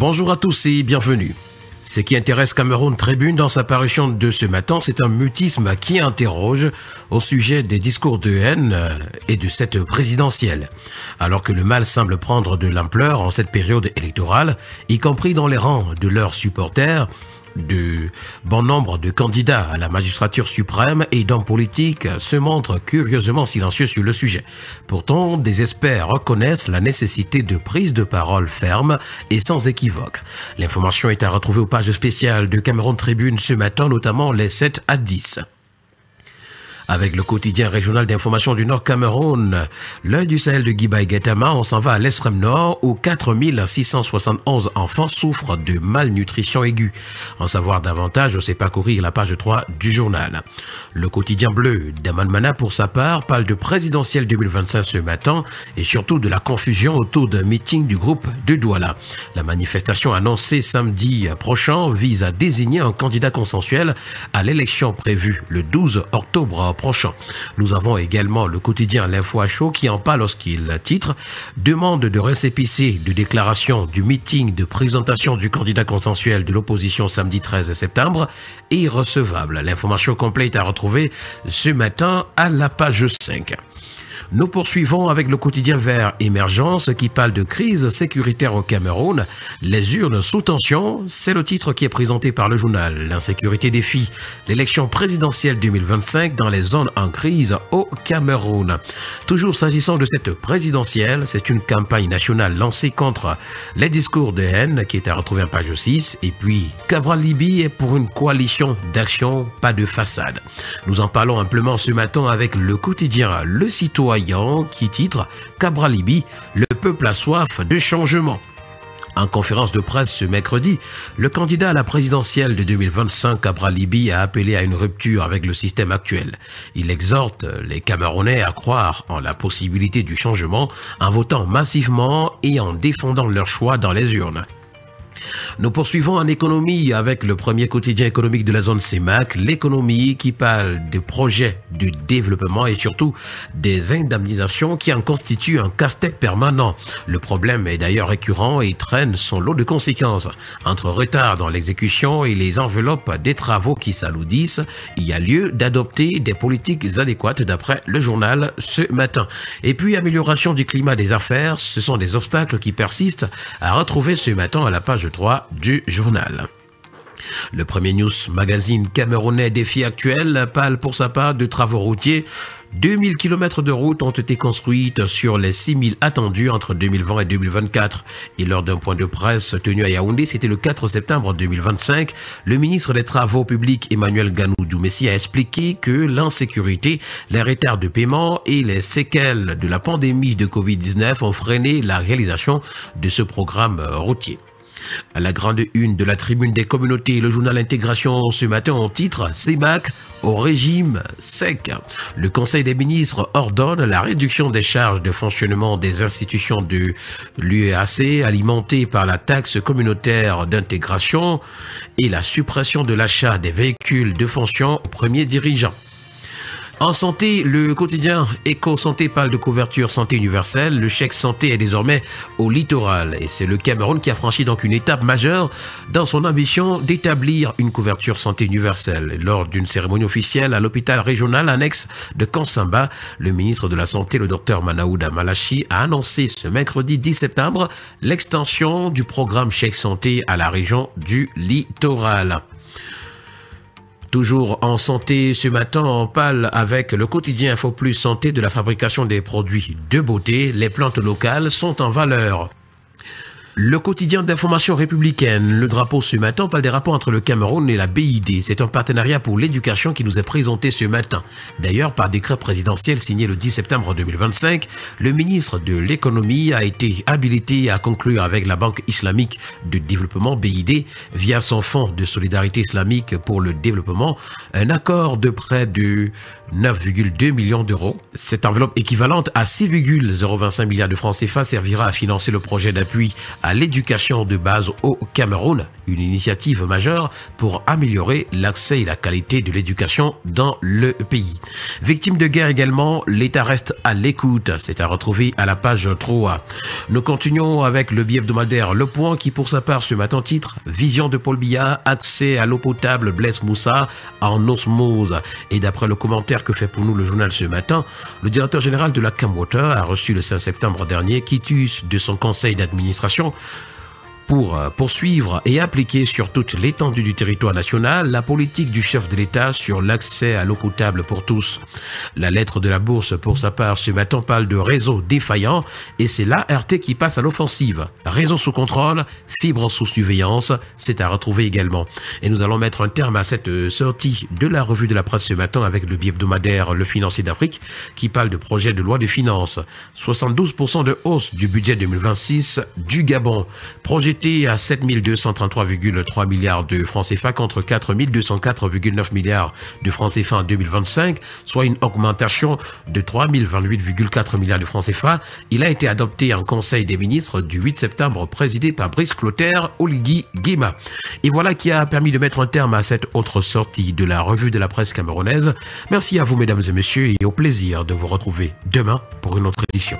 Bonjour à tous et bienvenue. Ce qui intéresse Cameroun Tribune dans sa parution de ce matin, c'est un mutisme qui interroge au sujet des discours de haine et de cette présidentielle. Alors que le mal semble prendre de l'ampleur en cette période électorale, y compris dans les rangs de leurs supporters, de bon nombre de candidats à la magistrature suprême et d'hommes politiques se montrent curieusement silencieux sur le sujet. Pourtant, des experts reconnaissent la nécessité de prise de parole ferme et sans équivoque. L'information est à retrouver aux pages spéciales de Cameroun Tribune ce matin, notamment les 7 à 10. Avec le quotidien régional d'information du Nord Cameroun, l'œil du Sahel de Guiba et Gaitama, on s'en va à l'extrême nord où 4671 enfants souffrent de malnutrition aiguë. En savoir davantage, c'est parcourir la page 3 du journal. Le quotidien bleu d'Amanmana, pour sa part, parle de présidentielle 2025 ce matin et surtout de la confusion autour d'un meeting du groupe de Douala. La manifestation annoncée samedi prochain vise à désigner un candidat consensuel à l'élection prévue le 12 octobre prochain. Nous avons également le quotidien L'Info à chaud qui en parle lorsqu'il titre « Demande de récépissé de déclaration du meeting de présentation du candidat consensuel de l'opposition samedi 13 septembre est irrecevable ». L'information complète à retrouver ce matin à la page 5. Nous poursuivons avec le quotidien Vert Émergence qui parle de crise sécuritaire au Cameroun. Les urnes sous tension, c'est le titre qui est présenté par le journal. L'insécurité défie l'élection présidentielle 2025 dans les zones en crise au Cameroun. Toujours s'agissant de cette présidentielle, c'est une campagne nationale lancée contre les discours de haine qui est à retrouver en page 6. Et puis, Cabral Libye est pour une coalition d'action, pas de façade. Nous en parlons amplement ce matin avec le quotidien Le Citoyen qui titre « Cabral Libye, le peuple a soif de changement ». En conférence de presse ce mercredi, le candidat à la présidentielle de 2025, Cabral Libye, a appelé à une rupture avec le système actuel. Il exhorte les Camerounais à croire en la possibilité du changement en votant massivement et en défendant leur choix dans les urnes. Nous poursuivons en économie avec le premier quotidien économique de la zone CEMAC, l'économie qui parle des projets de développement et surtout des indemnisations qui en constituent un casse-tête permanent. Le problème est d'ailleurs récurrent et traîne son lot de conséquences. Entre retard dans l'exécution et les enveloppes des travaux qui s'alourdissent, il y a lieu d'adopter des politiques adéquates d'après le journal ce matin. Et puis amélioration du climat des affaires, ce sont des obstacles qui persistent à retrouver ce matin à la page 3 du journal. Le premier news magazine camerounais Défi Actuel parle pour sa part de travaux routiers. 2000 km de routes ont été construites sur les 6000 attendus entre 2020 et 2024. Et lors d'un point de presse tenu à Yaoundé, c'était le 4 septembre 2025, le ministre des Travaux publics Emmanuel Ganou-Djoumessi a expliqué que l'insécurité, les retards de paiement et les séquelles de la pandémie de Covid-19 ont freiné la réalisation de ce programme routier. À la grande une de la tribune des communautés, le journal Intégration ce matin en titre « CEMAC au régime sec ». Le Conseil des ministres ordonne la réduction des charges de fonctionnement des institutions de l'UEAC alimentées par la taxe communautaire d'intégration et la suppression de l'achat des véhicules de fonction aux premiers dirigeants. En santé, le quotidien Éco-Santé parle de couverture santé universelle. Le chèque santé est désormais au littoral et c'est le Cameroun qui a franchi donc une étape majeure dans son ambition d'établir une couverture santé universelle. Lors d'une cérémonie officielle à l'hôpital régional annexe de Kansamba, le ministre de la Santé, le docteur Manaouda Malachi, a annoncé ce mercredi 10 septembre l'extension du programme chèque santé à la région du littoral. Toujours en santé, ce matin, on parle avec le quotidien Info Plus Santé de la fabrication des produits de beauté. Les plantes locales sont en valeur. Le quotidien d'information républicaine, le drapeau ce matin, parle des rapports entre le Cameroun et la BID. C'est un partenariat pour l'éducation qui nous est présenté ce matin. D'ailleurs, par décret présidentiel signé le 10 septembre 2025, le ministre de l'économie a été habilité à conclure avec la Banque islamique de développement BID, via son fonds de solidarité islamique pour le développement, un accord de près de 9,2 millions d'euros. Cette enveloppe équivalente à 6,025 milliards de francs CFA servira à financer le projet d'appui à l'éducation de base au Cameroun, une initiative majeure pour améliorer l'accès et la qualité de l'éducation dans le pays. Victime de guerre également, l'État reste à l'écoute. C'est à retrouver à la page 3. Nous continuons avec le bi-hebdomadaire Le Point qui pour sa part ce matin titre « Vision de Paul Biya, accès à l'eau potable blesse Moussa en osmose ». Et d'après le commentaire que fait pour nous le journal ce matin, le directeur général de la Camwater a reçu le 5 septembre dernier quitus de son conseil d'administration pour poursuivre et appliquer sur toute l'étendue du territoire national la politique du chef de l'État sur l'accès à l'eau potable pour tous. La lettre de la bourse, pour sa part, ce matin parle de réseau défaillant et c'est l'ART qui passe à l'offensive. Réseau sous contrôle, fibre sous surveillance, c'est à retrouver également. Et nous allons mettre un terme à cette sortie de la revue de la presse ce matin avec le bi-hebdomadaire Le Financier d'Afrique qui parle de projet de loi de finances. 72% de hausse du budget 2026 du Gabon. Projeté à 7 233,3 milliards de francs CFA contre 4 204,9 milliards de francs CFA en 2025, soit une augmentation de 3 028,4 milliards de francs CFA. Il a été adopté en Conseil des ministres du 8 septembre, présidé par Brice Clotaire Oligui Nguema. Et voilà qui a permis de mettre un terme à cette autre sortie de la revue de la presse camerounaise. Merci à vous, mesdames et messieurs, et au plaisir de vous retrouver demain pour une autre édition.